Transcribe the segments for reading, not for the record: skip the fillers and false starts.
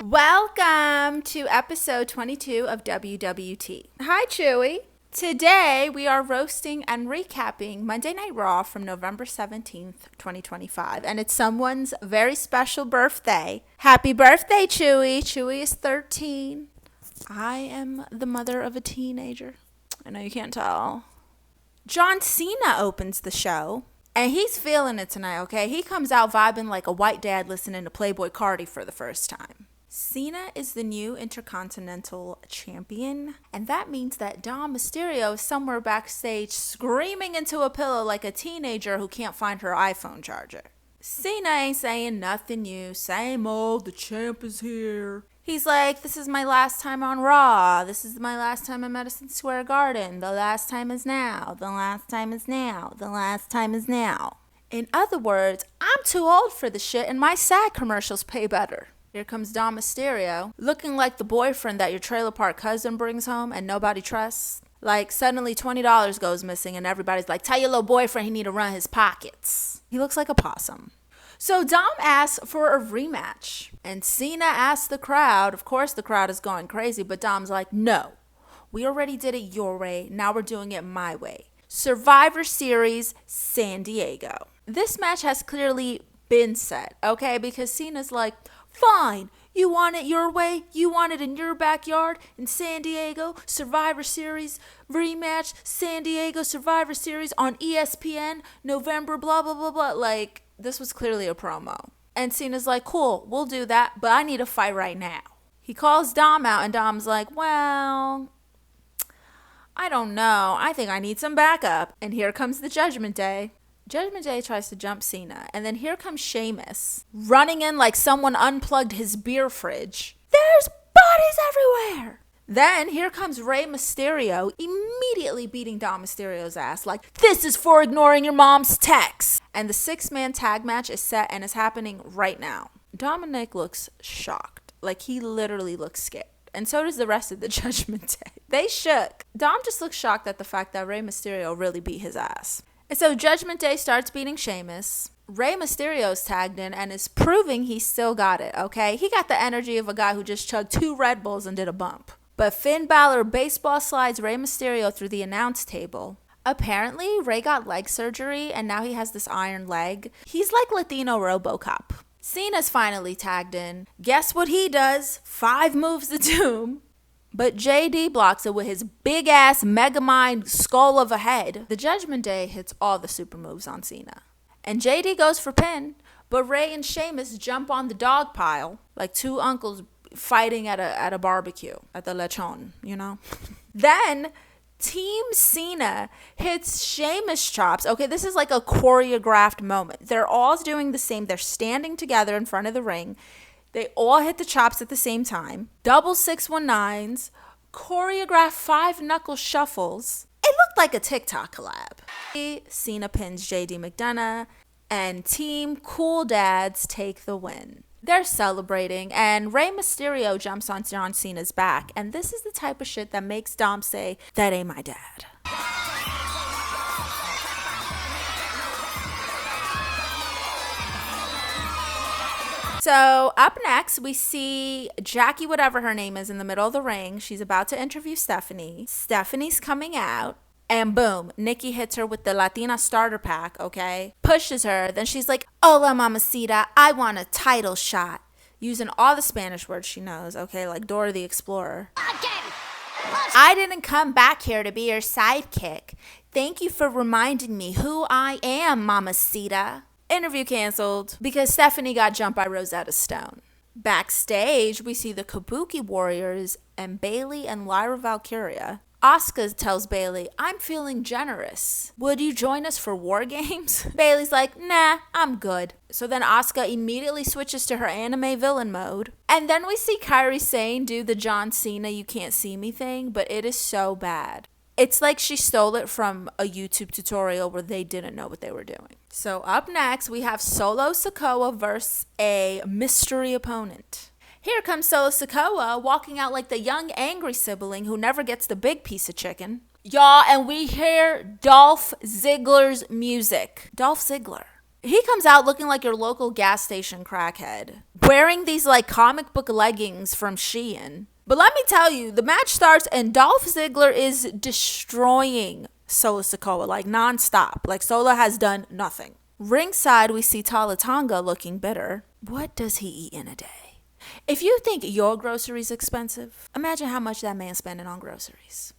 Welcome to episode 22 of WWT. Hi, Chewy. Today, we are roasting and recapping Monday Night Raw from November 17th, 2025. And it's someone's very special birthday. Happy birthday, Chewy. Chewy is 13. I am the mother of a teenager. I know you can't tell. John Cena opens the show. And he's feeling it tonight, okay? He comes out vibing like a white dad listening to Playboy Cardi for the first time. Cena is the new Intercontinental Champion, and that means that Dom Mysterio is somewhere backstage screaming into a pillow like a teenager who can't find her iPhone charger. Cena ain't saying nothing new, same old, the champ is here. He's like, this is my last time on Raw, this is my last time at Madison Square Garden, the last time is now, the last time is now, the last time is now. In other words, I'm too old for this shit and my SAG commercials pay better. Here comes Dom Mysterio, looking like the boyfriend that your trailer park cousin brings home and nobody trusts. Like, suddenly $20 goes missing and everybody's like, tell your little boyfriend he need to run his pockets. He looks like a possum. So Dom asks for a rematch. And Cena asks the crowd, of course the crowd is going crazy, but Dom's like, no. We already did it your way, now we're doing it my way. Survivor Series, San Diego. This match has clearly been set, okay? Because Cena's like, fine, you want it your way, you want it in your backyard in San Diego, Survivor Series rematch, San Diego Survivor Series on ESPN, November, blah, blah, blah, blah. Like, this was clearly a promo. And Cena's like, cool, we'll do that, but I need a fight right now. He calls Dom out, and Dom's like, well, I don't know. I think I need some backup. And here comes the Judgment Day. Judgment Day tries to jump Cena, and then here comes Sheamus, running in like someone unplugged his beer fridge. There's bodies everywhere! Then here comes Rey Mysterio, immediately beating Dom Mysterio's ass like, this is for ignoring your mom's text! And the 6-man tag match is set and is happening right now. Dominic looks shocked, like he literally looks scared. And so does the rest of the Judgment Day. They shook. Dom just looks shocked at the fact that Rey Mysterio really beat his ass. And so Judgment Day starts beating Sheamus. Rey Mysterio's tagged in and is proving he still got it, okay? He got the energy of a guy who just chugged 2 Red Bulls and did a bump. But Finn Balor baseball slides Rey Mysterio through the announce table. Apparently, Rey got leg surgery and now he has this iron leg. He's like Latino RoboCop. Cena's finally tagged in. Guess what he does? 5 moves to doom. But JD blocks it with his big-ass Megamind skull of a head. The Judgment Day hits all the super moves on Cena. And JD goes for pin, but Rey and Sheamus jump on the dog pile like 2 uncles fighting at a barbecue, at the lechon, you know? Then Team Cena hits Sheamus chops. Okay, this is like a choreographed moment. They're all doing the same. They're standing together in front of the ring. They all hit the chops at the same time. Double 619s, choreographed 5-knuckle shuffles. It looked like a TikTok collab. Cena pins JD McDonough, and Team Cool Dads take the win. They're celebrating, and Rey Mysterio jumps on John Cena's back. And this is the type of shit that makes Dom say, that ain't my dad. So up next, we see Jackie, whatever her name is, in the middle of the ring. She's about to interview Stephanie. Stephanie's coming out. And boom, Nikki hits her with the Latina starter pack, okay? Pushes her. Then she's like, hola, mamacita, I want a title shot. Using all the Spanish words she knows, okay? Like Dora the Explorer. I didn't come back here to be your sidekick. Thank you for reminding me who I am, mamacita. Interview canceled because Stephanie got jumped by Rosetta Stone. Backstage, we see the Kabuki Warriors and Bayley and Lyra Valkyria. Asuka tells Bayley, I'm feeling generous. Would you join us for War Games? Bayley's like, nah, I'm good. So then Asuka immediately switches to her anime villain mode. And then we see Kairi Sane do the John Cena you can't see me thing, but it is so bad. It's like she stole it from a YouTube tutorial where they didn't know what they were doing. So up next, we have Solo Sikoa versus a mystery opponent. Here comes Solo Sikoa walking out like the young angry sibling who never gets the big piece of chicken. Y'all, and we hear Dolph Ziggler's music. Dolph Ziggler. He comes out looking like your local gas station crackhead, wearing these like comic book leggings from Shein. But let me tell you, the match starts and Dolph Ziggler is destroying Solo Sikoa like nonstop. Like Solo has done nothing. Ringside, we see Tala Tonga looking bitter. What does he eat in a day? If you think your groceries expensive, imagine how much that man's spending on groceries.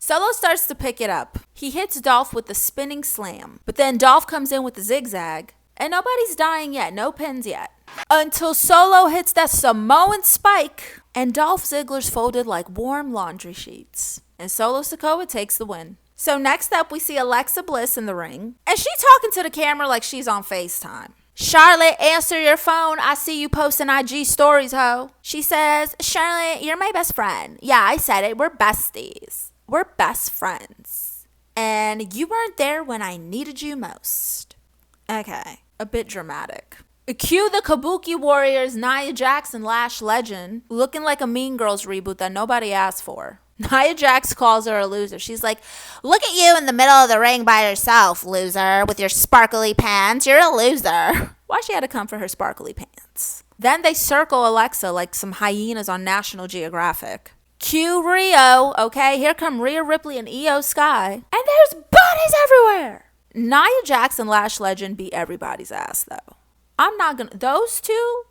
Solo starts to pick it up. He hits Dolph with the spinning slam, but then Dolph comes in with the zigzag, and nobody's dying yet, no pins yet. Until Solo hits that Samoan spike, and Dolph Ziggler's folded like warm laundry sheets. And Solo Sikoa takes the win. So next up, we see Alexa Bliss in the ring, and she's talking to the camera like she's on FaceTime. Charlotte, answer your phone. I see you posting IG stories, ho. She says, Charlotte, you're my best friend. Yeah, I said it. We're besties. We're best friends. And you weren't there when I needed you most. Okay, a bit dramatic. Cue the Kabuki Warriors, Nia Jax and Lash Legend, looking like a Mean Girls reboot that nobody asked for. Nia Jax calls her a loser. She's like, look at you in the middle of the ring by yourself, loser, with your sparkly pants. You're a loser. Why she had to come for her sparkly pants? Then they circle Alexa like some hyenas on National Geographic. Cue Rio, okay? Here come Rhea Ripley and Io Sky. And there's bodies everywhere. Nia Jax and Lash Legend beat everybody's ass, though. I'm not gonna, those two,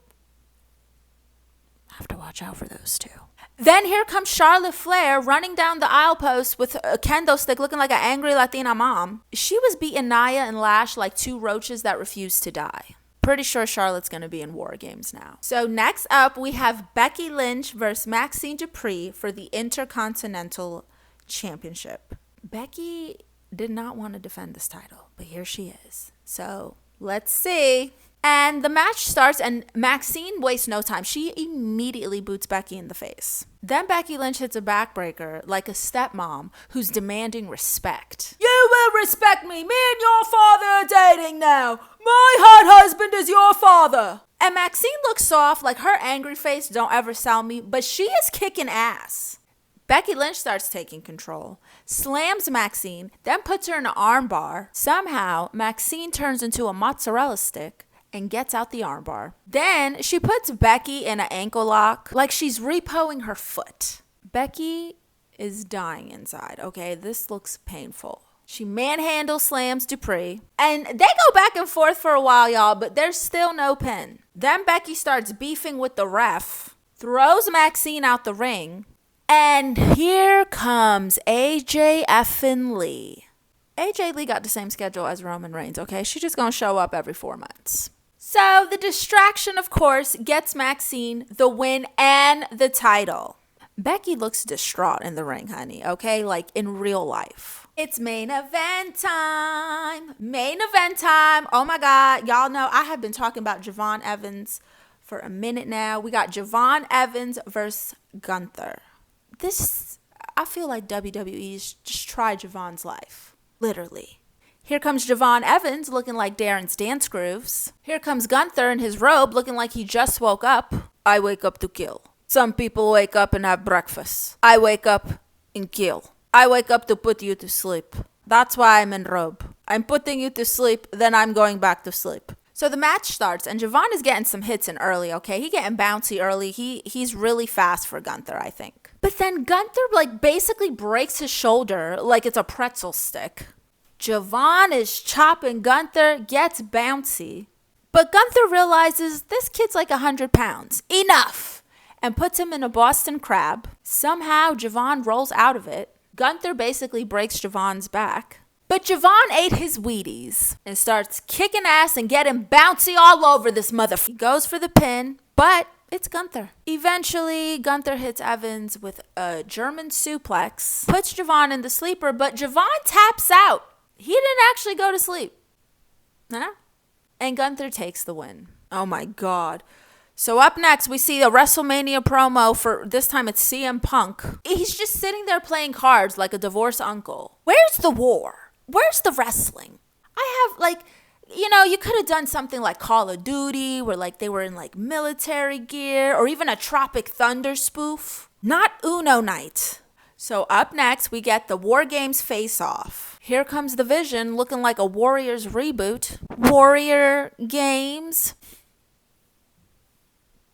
I have to watch out for those two. Then here comes Charlotte Flair running down the aisle post with a kendo stick looking like an angry Latina mom. She was beating Nia and Lash like two roaches that refused to die. Pretty sure Charlotte's going to be in War Games now. So next up, we have Becky Lynch versus Maxxine Dupri for the Intercontinental Championship. Becky did not want to defend this title, but here she is. So let's see. And the match starts and Maxxine wastes no time. She immediately boots Becky in the face. Then Becky Lynch hits a backbreaker like a stepmom who's demanding respect. You will respect me. Me and your father are dating now. My hot husband is your father. And Maxxine looks soft like her angry face don't ever sell me, but she is kicking ass. Becky Lynch starts taking control, slams Maxxine, then puts her in an armbar. Somehow, Maxxine turns into a mozzarella stick and gets out the armbar. Then she puts Becky in an ankle lock like she's repoing her foot. Becky is dying inside, okay? This looks painful. She manhandle slams Dupri. And they go back and forth for a while, y'all, but there's still no pin. Then Becky starts beefing with the ref, throws Maxxine out the ring, and here comes AJ effing Lee. AJ Lee got the same schedule as Roman Reigns, okay? She's just gonna show up every 4 months. So the distraction, of course, gets Maxxine the win and the title. Becky looks distraught in the ring, honey, okay? Like in real life. It's main event time. Main event time. Oh my God. Y'all know I have been talking about Javon Evans for a minute now. We got Javon Evans versus Gunther. This, I feel like WWE's just tried Javon's life. Literally. Here comes Javon Evans looking like Darren's dance grooves. Here comes Gunther in his robe looking like he just woke up. I wake up to kill. Some people wake up and have breakfast. I wake up and kill. I wake up to put you to sleep. That's why I'm in robe. I'm putting you to sleep, then I'm going back to sleep. So the match starts, and Javon is getting some hits in early, okay? He getting bouncy early. He's really fast for Gunther, I think. But then Gunther, like, basically breaks his shoulder like it's a pretzel stick. Javon is chopping Gunther, gets bouncy. But Gunther realizes this kid's like 100 pounds. Enough! And puts him in a Boston Crab. Somehow Javon rolls out of it. Gunther basically breaks Javon's back. But Javon ate his Wheaties and starts kicking ass and getting bouncy all over this motherfucker. He goes for the pin, but it's Gunther. Eventually, Gunther hits Evans with a German suplex, puts Javon in the sleeper, but Javon taps out. He didn't actually go to sleep. No? And Gunther takes the win. Oh my God. So up next, we see a WrestleMania promo for, this time it's CM Punk. He's just sitting there playing cards like a divorced uncle. Where's the war? Where's the wrestling? I have like, you know, you could have done something like Call of Duty where like they were in like military gear or even a Tropic Thunder spoof. Not Uno night. So up next, we get the War Games face-off. Here comes the Vision looking like a Warriors reboot. Warrior Games.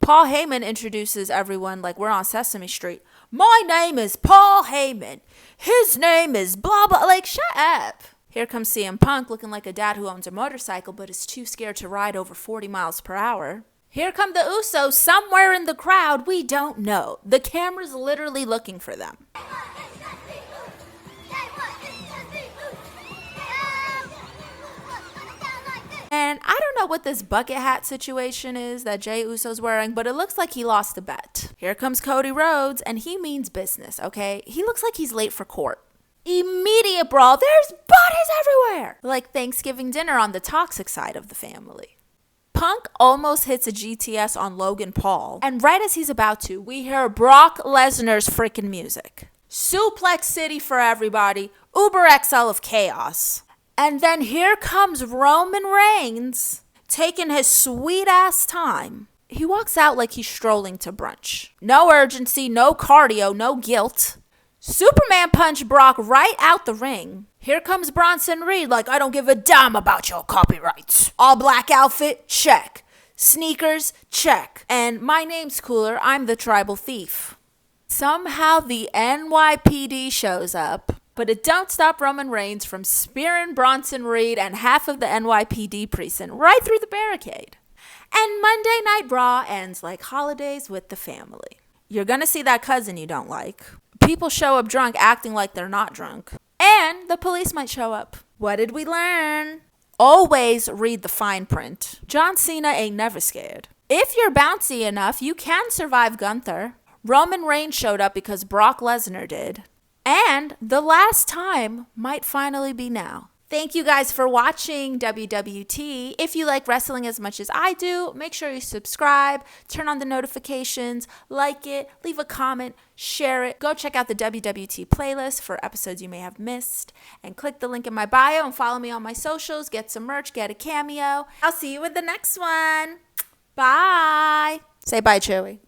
Paul Heyman introduces everyone like we're on Sesame Street. My name is Paul Heyman. His name is blah blah. Like, shut up. Here comes CM Punk looking like a dad who owns a motorcycle but is too scared to ride over 40 miles per hour. Here come the Usos somewhere in the crowd. We don't know. The camera's literally looking for them. And I don't know what this bucket hat situation is that Jey Uso's wearing, but it looks like he lost a bet. Here comes Cody Rhodes, and he means business, okay? He looks like he's late for court. Immediate brawl. There's bodies everywhere. Like Thanksgiving dinner on the toxic side of the family. Punk almost hits a GTS on Logan Paul, and right as he's about to, we hear Brock Lesnar's freaking music. Suplex City for everybody. Uber XL of chaos. And then here comes Roman Reigns, taking his sweet-ass time. He walks out like he's strolling to brunch. No urgency, no cardio, no guilt. Superman punched Brock right out the ring. Here comes Bronson Reed like, I don't give a damn about your copyrights. All black outfit, check. Sneakers, check. And my name's cooler, I'm the tribal thief. Somehow the NYPD shows up. But it don't stop Roman Reigns from spearing Bronson Reed and half of the NYPD precinct right through the barricade. And Monday Night Raw ends like holidays with the family. You're going to see that cousin you don't like. People show up drunk acting like they're not drunk. And the police might show up. What did we learn? Always read the fine print. John Cena ain't never scared. If you're bouncy enough, you can survive Gunther. Roman Reigns showed up because Brock Lesnar did. And the last time might finally be now. Thank you guys for watching WWT. If you like wrestling as much as I do, make sure you subscribe, turn on the notifications, like it, leave a comment, share it. Go check out the WWT playlist for episodes you may have missed. And click the link in my bio and follow me on my socials. Get some merch, get a cameo. I'll see you with the next one. Bye. Say bye, Chewy.